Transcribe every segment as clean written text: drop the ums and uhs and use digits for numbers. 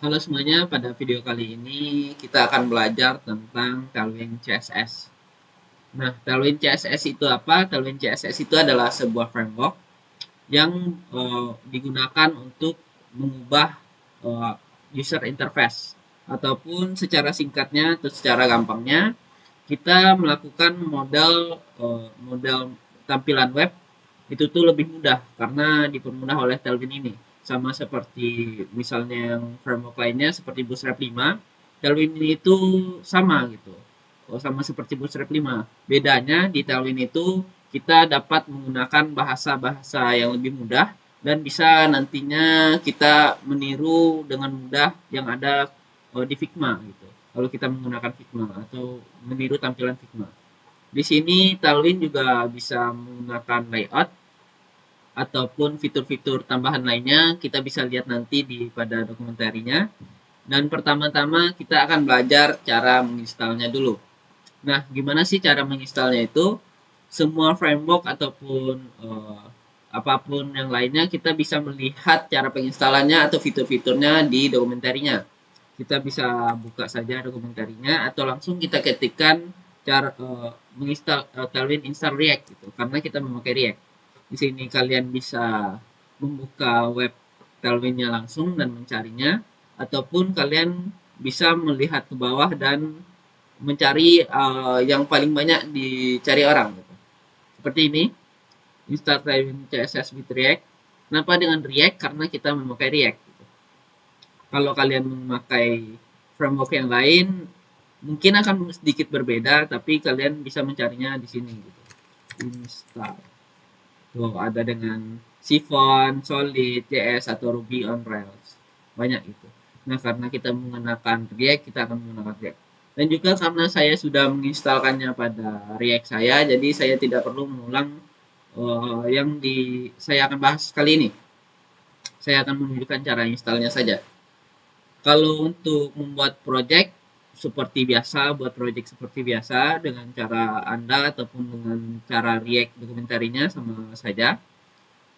Halo semuanya, pada video kali ini kita akan belajar tentang Tailwind CSS. Nah, Tailwind CSS itu apa? Tailwind CSS itu adalah sebuah framework yang digunakan untuk mengubah eh, user interface ataupun secara singkatnya atau secara gampangnya kita melakukan model tampilan web itu tuh lebih mudah karena dipermudah oleh Tailwind ini. Sama seperti misalnya yang framework lainnya seperti Bootstrap 5, Tailwind ini itu sama gitu. Oh, sama seperti Bootstrap 5. Bedanya di Tailwind itu kita dapat menggunakan bahasa-bahasa yang lebih mudah dan bisa nantinya kita meniru dengan mudah yang ada di Figma gitu. Kalau kita menggunakan Figma atau meniru tampilan Figma. Di sini Tailwind juga bisa menggunakan layout ataupun fitur-fitur tambahan lainnya kita bisa lihat nanti pada dokumentarinya. Dan pertama-tama kita akan belajar cara menginstalnya dulu. Nah, gimana sih cara menginstalnya itu? Semua framework ataupun apapun yang lainnya kita bisa melihat cara penginstalannya atau fitur-fiturnya di dokumentarinya. Kita bisa buka saja dokumentarinya atau langsung kita ketikkan cara menginstal Tailwind install React gitu karena kita memakai React. Di sini kalian bisa membuka web Tailwind-nya langsung dan mencarinya ataupun kalian bisa melihat ke bawah dan mencari yang paling banyak dicari orang gitu. Seperti ini, install Tailwind CSS with React. Kenapa dengan React? Karena kita memakai React gitu. Kalau kalian memakai framework yang lain mungkin akan sedikit berbeda tapi kalian bisa mencarinya di sini gitu. Install. Tuh ada dengan Chiffon, Solid, JS atau Ruby on Rails. Banyak itu. Nah, karena kita menggunakan React, kita akan menggunakan React. Dan juga karena saya sudah menginstalkannya pada React saya, jadi saya tidak perlu mengulang yang saya akan bahas kali ini. Saya akan menunjukkan cara installnya saja. Kalau untuk membuat project seperti biasa, buat project seperti biasa dengan cara Anda ataupun dengan cara React dokumentarinya sama saja.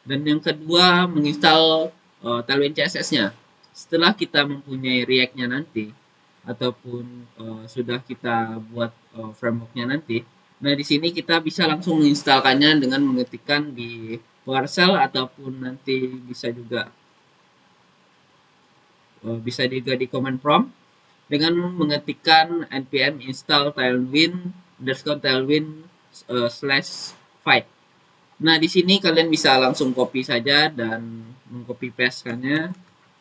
Dan yang kedua, menginstal Tailwind CSS-nya. Setelah kita mempunyai React-nya nanti, ataupun sudah kita buat framework-nya nanti, nah di sini kita bisa langsung menginstalkannya dengan mengetikkan di PowerShell ataupun nanti bisa juga di command prompt dengan mengetikkan npm install tailwind underscore tailwind slash fight. Nah, di sini kalian bisa langsung copy saja dan mengcopy paste-nya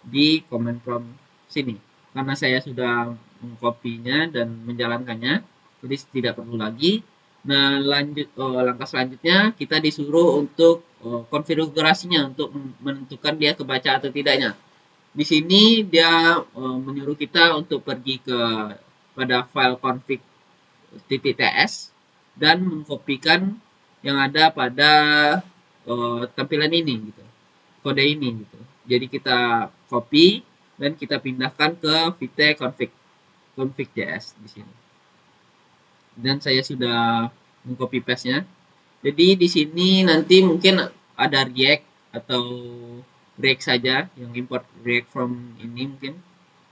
di command prompt sini. Karena saya sudah mengcopy-nya dan menjalankannya, jadi tidak perlu lagi. Nah, langkah selanjutnya kita disuruh untuk konfigurasinya untuk menentukan dia kebaca atau tidaknya. Di sini dia menyuruh kita untuk pergi pada file config.ts dan mengkopikan yang ada pada tampilan ini gitu. Kode ini gitu. Jadi kita copy dan kita pindahkan ke vite config.js di sini. Dan saya sudah mengcopy paste-nya. Jadi di sini nanti mungkin ada React atau React saja yang import React from ini mungkin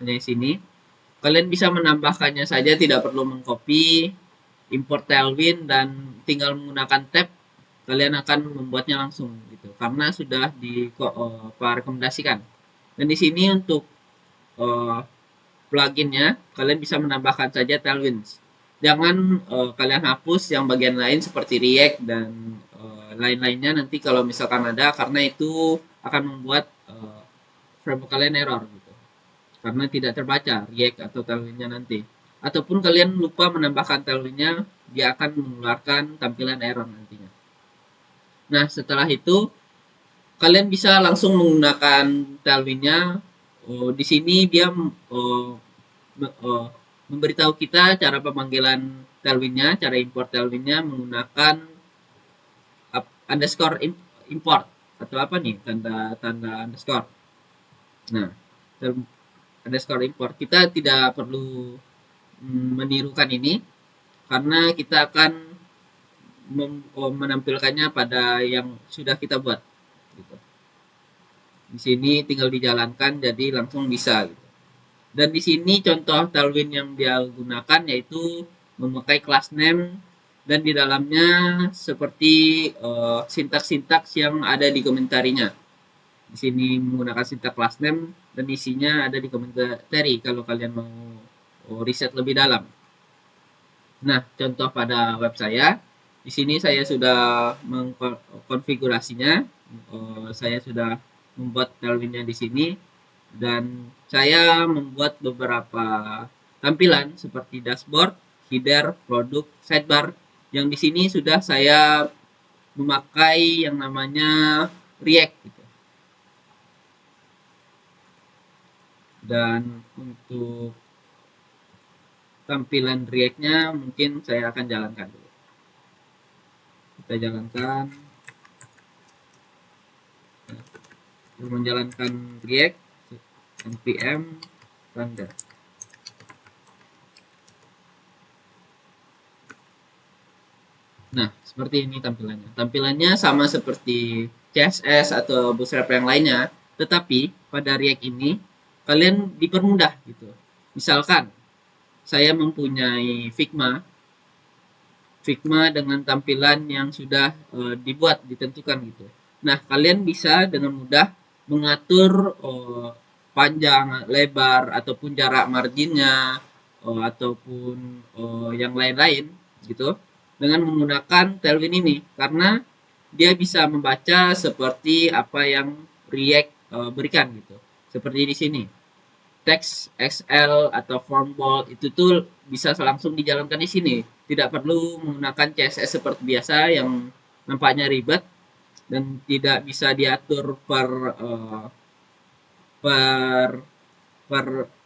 hanya di sini. Kalian bisa menambahkannya saja, tidak perlu mengcopy, import Tailwind dan tinggal menggunakan tab kalian akan membuatnya langsung gitu karena sudah direkomendasikan. Dan di sini untuk uh, pluginnya kalian bisa menambahkan saja Tailwinds. Jangan kalian hapus yang bagian lain seperti React dan lain-lainnya nanti kalau misalkan ada karena itu akan membuat framework kalian error gitu. Karena tidak terbaca React atau Tailwindnya nanti. Ataupun kalian lupa menambahkan Tailwindnya, dia akan mengeluarkan tampilan error nantinya. Nah, setelah itu kalian bisa langsung menggunakan Tailwindnya. Di sini dia memberitahu kita cara pemanggilan Tailwindnya, cara import Tailwindnya menggunakan underscore import atau apa nih tanda tanda underscore. Nah, underscore import kita tidak perlu menirukan ini karena kita akan menampilkannya pada yang sudah kita buat. Gitu. Di sini tinggal dijalankan jadi langsung bisa. Gitu. Dan di sini contoh Tailwind yang dia gunakan yaitu memakai class name dan di dalamnya seperti sintaks-sintaks yang ada di komentarinya. Di sini menggunakan sintaks class name dan isinya ada di komentari kalau kalian mau riset lebih dalam. Nah, contoh pada web saya, di sini saya sudah mengkonfigurasinya. Saya sudah membuat Tailwindnya di sini dan saya membuat beberapa tampilan seperti dashboard, header, produk, sidebar yang di sini sudah saya memakai yang namanya React gitu. Dan untuk tampilan React-nya mungkin saya akan jalankan dulu. Kita jalankan. Menjalankan React npm render. Nah, seperti ini tampilannya. Tampilannya sama seperti CSS atau Bootstrap yang lainnya, tetapi pada React ini kalian dipermudah gitu. Misalkan saya mempunyai Figma dengan tampilan yang sudah dibuat, ditentukan gitu. Nah, kalian bisa dengan mudah mengatur panjang, lebar, ataupun jarak marginnya, ataupun yang lain-lain gitu dengan menggunakan Tailwind ini karena dia bisa membaca seperti apa yang React berikan gitu. Seperti di sini. Teks XL atau form bold itu tuh bisa langsung dijalankan di sini. Tidak perlu menggunakan CSS seperti biasa yang nampaknya ribet dan tidak bisa diatur per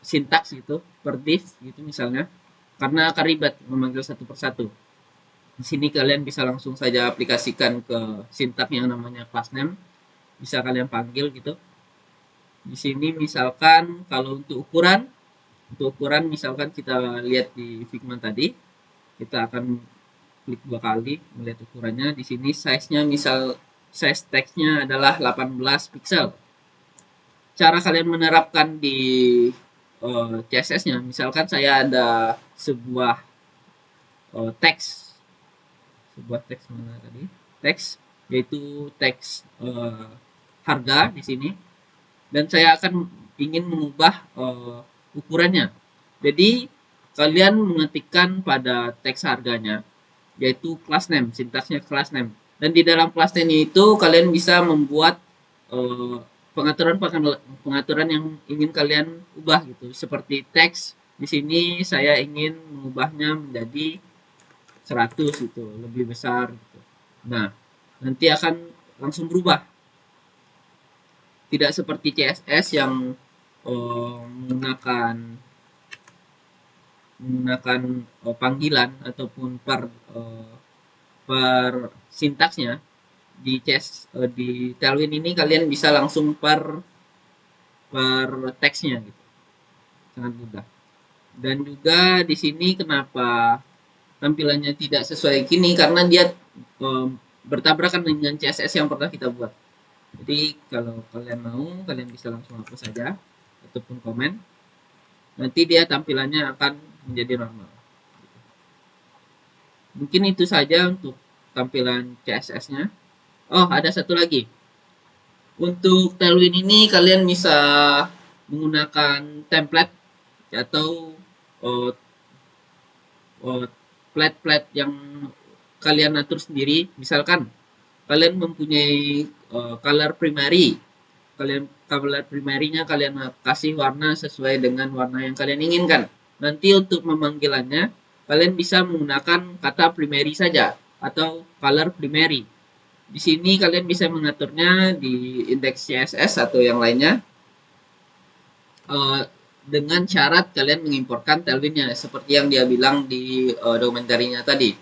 sintaks gitu, per div gitu misalnya. Karena akan ribet memanggil satu persatu. Di sini kalian bisa langsung saja aplikasikan ke sintaks yang namanya class name. Bisa kalian panggil gitu. Di sini misalkan kalau untuk ukuran misalkan kita lihat di Figma tadi, kita akan klik 2 kali melihat ukurannya. Di sini size-nya misal size teksnya adalah 18 pixel. Cara kalian menerapkan di CSS-nya, misalkan saya ada sebuah teks mana tadi? Teks yaitu teks harga di sini dan saya akan ingin mengubah ukurannya. Jadi kalian mengetikkan pada teks harganya yaitu class name, sintaksnya class name. Dan di dalam class name itu kalian bisa membuat pengaturan yang ingin kalian ubah gitu. Seperti teks di sini saya ingin mengubahnya menjadi 100 gitu, lebih besar gitu. Nah, nanti akan langsung berubah. Tidak seperti CSS yang menggunakan panggilan ataupun per sintaksnya. Di di Tailwind ini kalian bisa langsung per teksnya gitu. Sangat mudah. Dan juga di sini kenapa tampilannya tidak sesuai gini karena dia bertabrakan dengan CSS yang pernah kita buat. Jadi kalau kalian mau, kalian bisa langsung hapus saja ataupun komen. Nanti dia tampilannya akan menjadi normal. Mungkin itu saja untuk tampilan CSS-nya. Oh, ada satu lagi. Untuk Tailwind ini kalian bisa menggunakan template atau plate yang kalian atur sendiri. Misalkan kalian mempunyai color primary, color primary-nya kalian kasih warna sesuai dengan warna yang kalian inginkan. Nanti untuk memanggilannya kalian bisa menggunakan kata primary saja atau color primary. Di sini kalian bisa mengaturnya di indeks CSS atau yang lainnya dengan syarat kalian mengimportkan Tailwind-nya seperti yang dia bilang di dokumentarinya tadi.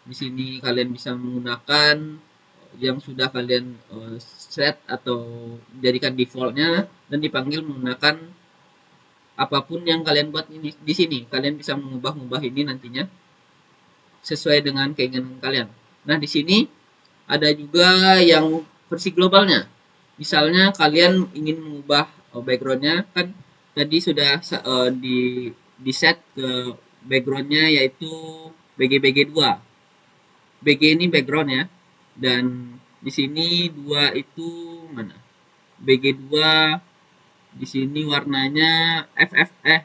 Di sini kalian bisa menggunakan yang sudah kalian set atau jadikan defaultnya dan dipanggil menggunakan apapun yang kalian buat ini di sini. Kalian bisa mengubah ini nantinya sesuai dengan keinginan kalian. Nah, di sini ada juga yang versi globalnya. Misalnya kalian ingin mengubah backgroundnya kan tadi sudah di set ke backgroundnya yaitu BG2. BG ini background ya, dan di sini dua itu mana? BG2 di sini warnanya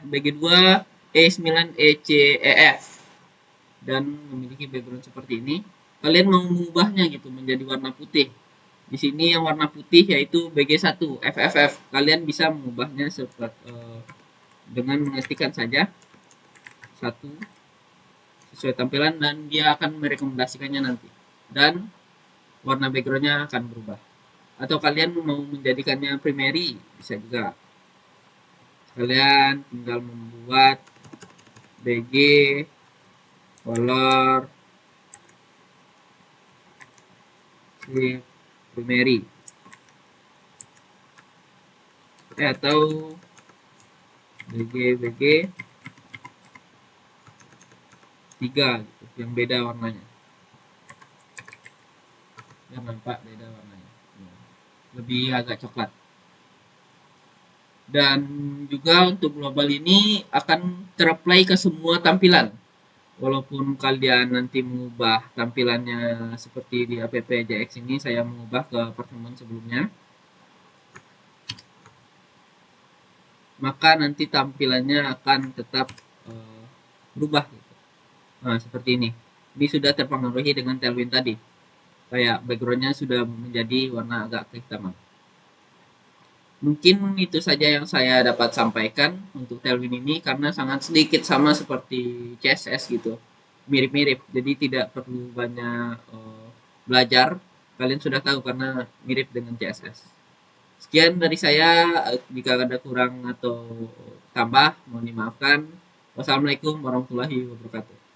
BG2 E9 ECEF dan memiliki background seperti ini. Kalian mau mengubahnya gitu menjadi warna putih. Di sini yang warna putih yaitu BG1 FFF. Kalian bisa mengubahnya dengan mengetikkan saja satu sesuai tampilan dan dia akan merekomendasikannya nanti. Dan warna backgroundnya akan berubah. Atau kalian mau menjadikannya primary bisa juga. Kalian tinggal membuat BG color primary atau BG 3 gitu, yang beda warnanya yang nampak beda warnanya lebih agak coklat. Dan juga untuk global ini akan terapply ke semua tampilan. Walaupun kalian nanti mengubah tampilannya seperti di app JX ini, saya mengubah ke performance sebelumnya, maka nanti tampilannya akan tetap berubah gitu. Nah, seperti ini. Ini sudah terpengaruhi dengan Tailwind tadi. Kayak backgroundnya sudah menjadi warna agak kehitaman. Mungkin itu saja yang saya dapat sampaikan untuk Tailwind ini karena sangat sedikit sama seperti CSS gitu. Mirip-mirip. Jadi tidak perlu banyak belajar. Kalian sudah tahu karena mirip dengan CSS. Sekian dari saya. Jika ada kurang atau tambah, mohon dimaafkan. Wassalamualaikum warahmatullahi wabarakatuh.